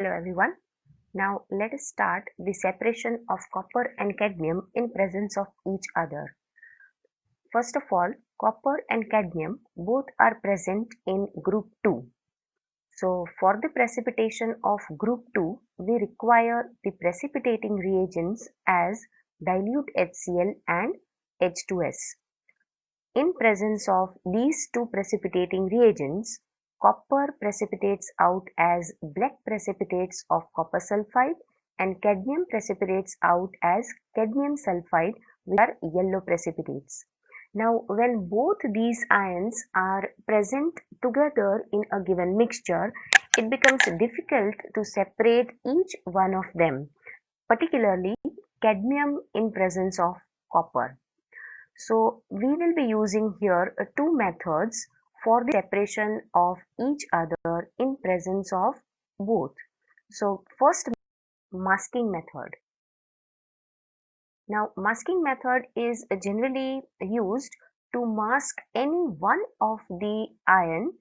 Hello everyone. Now let us start the separation of copper and cadmium in presence of each other. First of all, copper and cadmium both are present in group 2. So for the precipitation of group 2, we require the precipitating reagents as dilute HCl and H2S. In presence of these two precipitating reagents, copper precipitates out as black precipitates of copper sulfide and cadmium precipitates out as cadmium sulfide, which are yellow precipitates. Now, when both these ions are present together in a given mixture, it becomes difficult to separate each one of them, particularly cadmium in presence of copper. So we will be using here two methods for the separation of each other in presence of both. So first, masking method. Now masking method is generally used to mask any one of the ion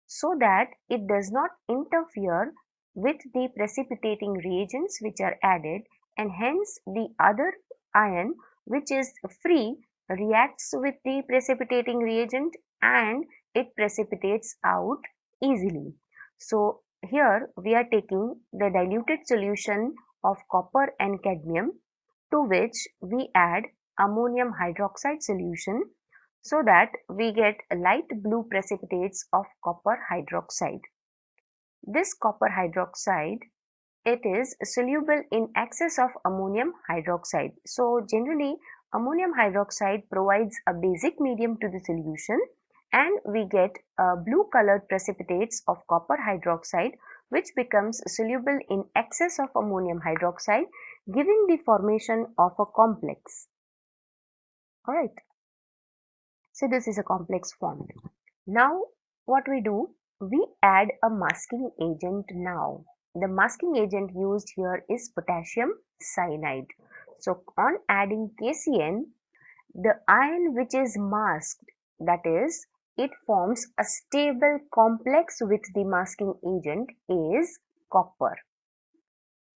so that it does not interfere with the precipitating reagents which are added, and hence the other ion which is free reacts with the precipitating reagent and it precipitates out easily. So here we are taking the diluted solution of copper and cadmium, to which we add ammonium hydroxide solution so that we get light blue precipitates of copper hydroxide. This copper hydroxide, it is soluble in excess of ammonium hydroxide. So generally ammonium hydroxide provides a basic medium to the solution and we get blue colored precipitates of copper hydroxide, which becomes soluble in excess of ammonium hydroxide, giving the formation of a complex. Alright. So this is a complex formed. Now what we do, we add a masking agent now. The masking agent used here is potassium cyanide. So on adding KCN, the ion which is masked, that is, it forms a stable complex with the masking agent is copper.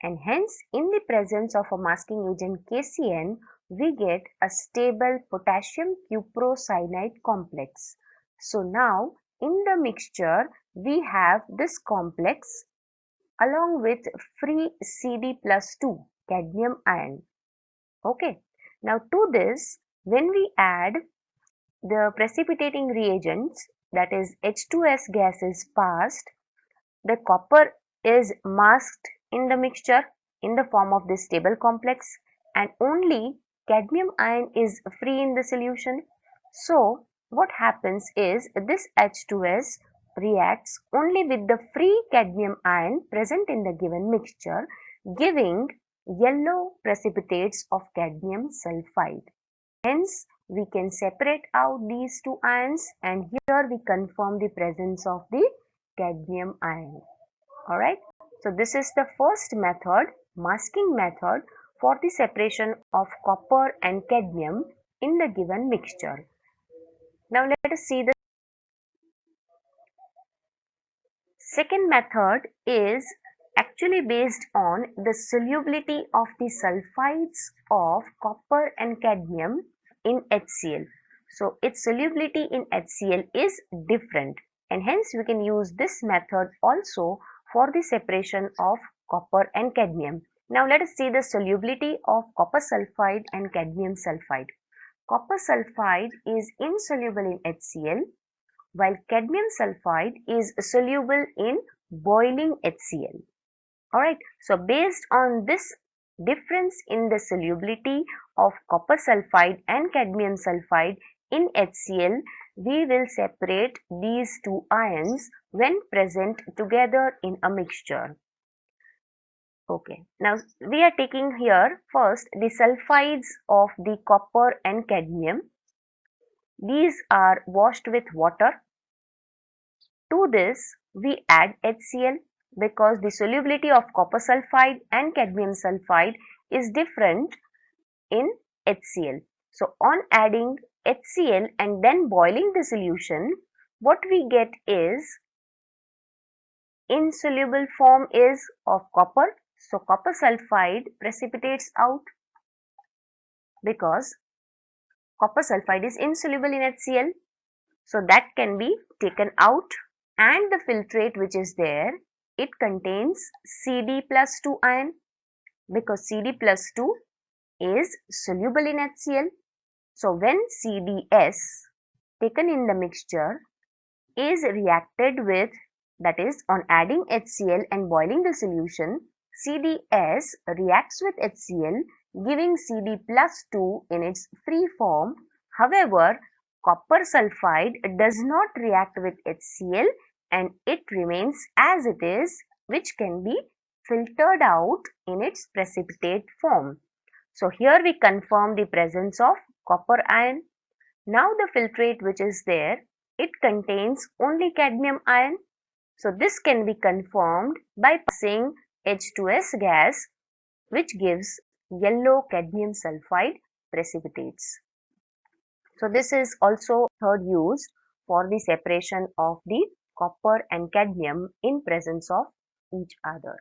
And hence in the presence of a masking agent KCN, we get a stable potassium cuprocyanide complex. So now in the mixture we have this complex along with free Cd+2 cadmium ion. Okay, now to this, when we add the precipitating reagents, that is H2S gas is passed, the copper is masked in the mixture in the form of this stable complex and only cadmium ion is free in the solution. So what happens is this H2S reacts only with the free cadmium ion present in the given mixture, giving yellow precipitates of cadmium sulfide. Hence we can separate out these two ions and here we confirm the presence of the cadmium ion. Alright, so this is the first method, masking method, for the separation of copper and cadmium in the given mixture. Now let us see the second method is actually based on the solubility of the sulfides of copper and cadmium in HCl. So its solubility in HCl is different and hence we can use this method also for the separation of copper and cadmium. Now let us see the solubility of copper sulfide and cadmium sulfide. Copper sulfide is insoluble in HCl while cadmium sulfide is soluble in boiling HCl. Alright, so based on this difference in the solubility of copper sulfide and cadmium sulfide in HCl, we will separate these two ions when present together in a mixture. Okay, now we are taking here first the sulfides of the copper and cadmium. These are washed with water. To this we add HCl because the solubility of copper sulfide and cadmium sulfide is different in HCl. So on adding HCl and then boiling the solution, what we get is insoluble form is of copper. So copper sulfide precipitates out because copper sulfide is insoluble in HCl. So that can be taken out, and the filtrate which is there, it contains Cd+2 ion because Cd+2 is soluble in HCl. So when CdS taken in the mixture is reacted with, that is on adding HCl and boiling the solution, CdS reacts with HCl giving Cd+2 in its free form. However, copper sulfide does not react with HCl and it remains as it is, which can be filtered out in its precipitate form. So here we confirm the presence of copper ion. Now the filtrate which is there, it contains only cadmium ion. So this can be confirmed by passing H2S gas, which gives yellow cadmium sulfide precipitates. So this is also third used for the separation of the copper and cadmium in presence of each other.